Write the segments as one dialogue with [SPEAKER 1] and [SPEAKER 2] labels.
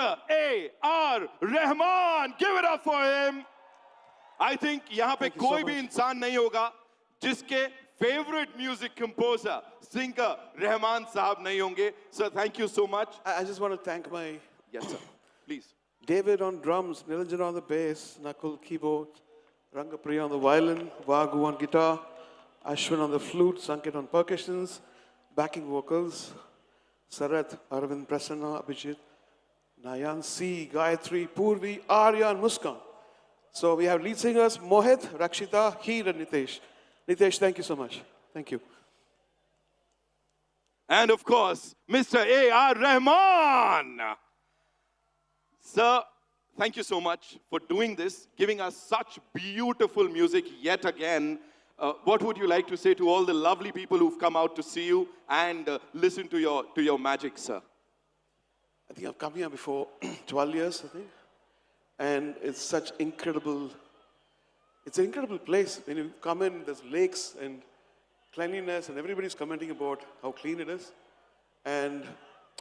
[SPEAKER 1] Mr. A.R. Rahman. Give it up for him. I think यहाँ पे कोई भी इंसान नहीं होगा जिसके favorite music composer, singer Rahman साहब नहीं होंगे. Sir, thank you so much.
[SPEAKER 2] I just want to thank my
[SPEAKER 1] Yes, sir. Please.
[SPEAKER 2] David on drums, Nilanjan on the bass, Nakul keyboard, Rangapriya on the violin, Vagu on guitar, Ashwin on the flute, Sanket on percussions, backing vocals, Sarath, Arvind, Prasanna, Abhijit, Nayan C, Gayatri, Purvi, Arya, and Muskan. So we have lead singers Mohit, Rakshita, Heer, and Nitesh. Nitesh, thank you so much. Thank you.
[SPEAKER 1] And of course, Mr. A.R. Rahman. Sir, thank you so much for doing this, giving us such beautiful music yet again. What would you like to say to all the lovely people who've come out to see you and listen to your magic, sir?
[SPEAKER 2] I think I've come here before 12 years, I think. And it's such incredible, it's an incredible place. When you come in, there's lakes and cleanliness, and everybody's commenting about how clean it is. And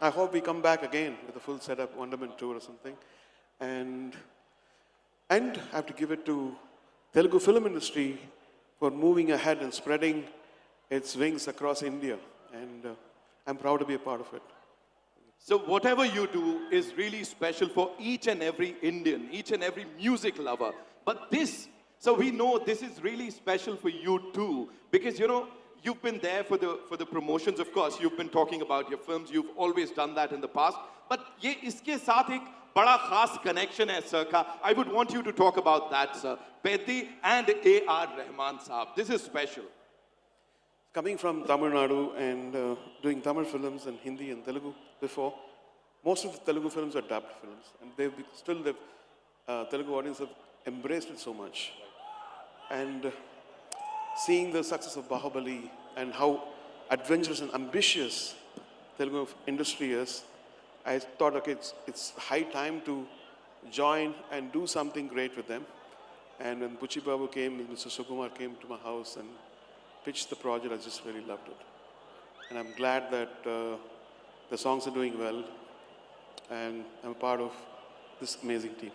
[SPEAKER 2] I hope we come back again with a full setup, Wonderment tour or something. And I have to give it to Telugu film industry for moving ahead and spreading its wings across India. And I'm proud to be a part of it.
[SPEAKER 1] So whatever you do is really special for each and every Indian, each and every music lover. But this, so we know this is really special for you too, because you know, you've been there for the promotions, of course. You've been talking about your films. You've always done that in the past. But ये इसके साथ एक बड़ा खास connection है sir का. I would want you to talk about that, sir. Peddi and A.R. Rahman sahab. This is special.
[SPEAKER 2] Coming from Tamil Nadu and doing Tamil films and Hindi and Telugu before, most of the Telugu films are dubbed films. And the Telugu audience have embraced it so much. And seeing the success of Bahubali and how adventurous and ambitious Telugu industry is, I thought, okay, it's high time to join and do something great with them. And when Buchi Babu came, Mr. Sukumar came to my house and pitched the project, I just really loved it. And I'm glad that the songs are doing well, and I'm part of this amazing team.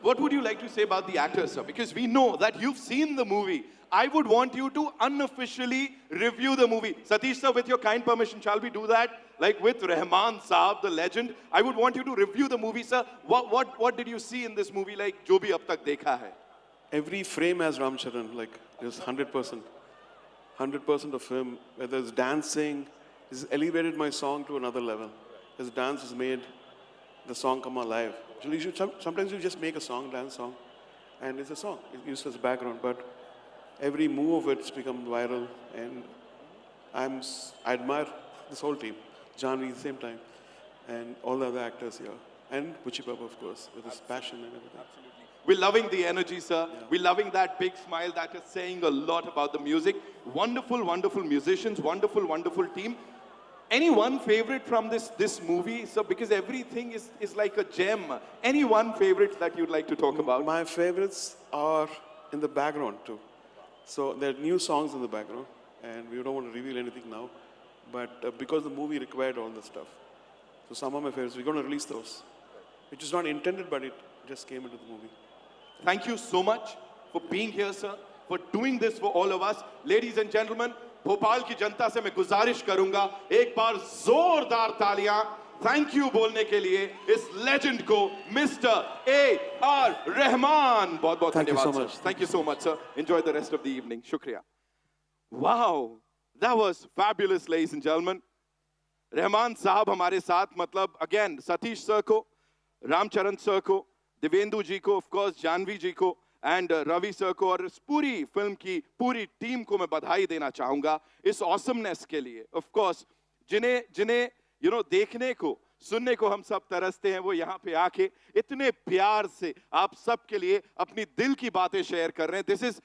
[SPEAKER 1] What would you like to say about the actors, sir? Because we know that you've seen the movie. I would want you to unofficially review the movie. Satish sir, with your kind permission, shall we do that? Like with Rahman Saab, the legend. I would want you to review the movie, sir. What did you see in this movie, like jo bhi ab tak dekha hai?
[SPEAKER 2] Every frame has Ram Charan, like there's 100%. 100% of him, whether it's dancing, he's elevated my song to another level. His dance has made the song come alive. Sometimes you just make a song, dance song, and it's a song. It's used as background, but every move of it's become viral, and I admire this whole team. Janvi at the same time, and all the other actors here, and Buchi Babu, of course, with his passion and everything.
[SPEAKER 1] We're loving the energy, sir. Yeah. We're loving that big smile that is saying a lot about the music. Wonderful, wonderful musicians, wonderful, wonderful team. Any one favorite from this movie, sir? Because everything is like a gem. Any one favorite that you'd like to talk about?
[SPEAKER 2] My favorites are in the background too. So there are new songs in the background, and we don't want to reveal anything now. But because the movie required all this stuff, so some of my favorites, we're going to release those. Which is not intended, but it just came into the movie.
[SPEAKER 1] Thank you so much for being here, sir, for doing this for all of us. Ladies and gentlemen, Bhopal की जनता से मैं गुजारिश करूंगा एक बार जोरदार तालियां thank you बोलने के लिए इस लेजेंड को मिस्टर A.R. Rahman. बहुत बहुत धन्यवाद sir. Thank you so much, sir. Enjoy the rest of the evening. शुक्रिया. Wow, that was fabulous, ladies and gentlemen. Rahman साहब हमारे साथ, मतलब again सतीश सर को, रामचरण सर को, देवेंदु जी को, ऑफ कोर्स जानवी जी को एंड रवि सर को, और इस पूरी फिल्म की पूरी टीम को मैं बधाई देना चाहूंगा इस ऑसमनेस के लिए. ऑफ कोर्स जिन्हें यू नो देखने को सुनने को हम सब तरसते हैं, वो यहाँ पे आके इतने प्यार से आप सब के लिए अपनी दिल की बातें शेयर कर रहे हैं. This is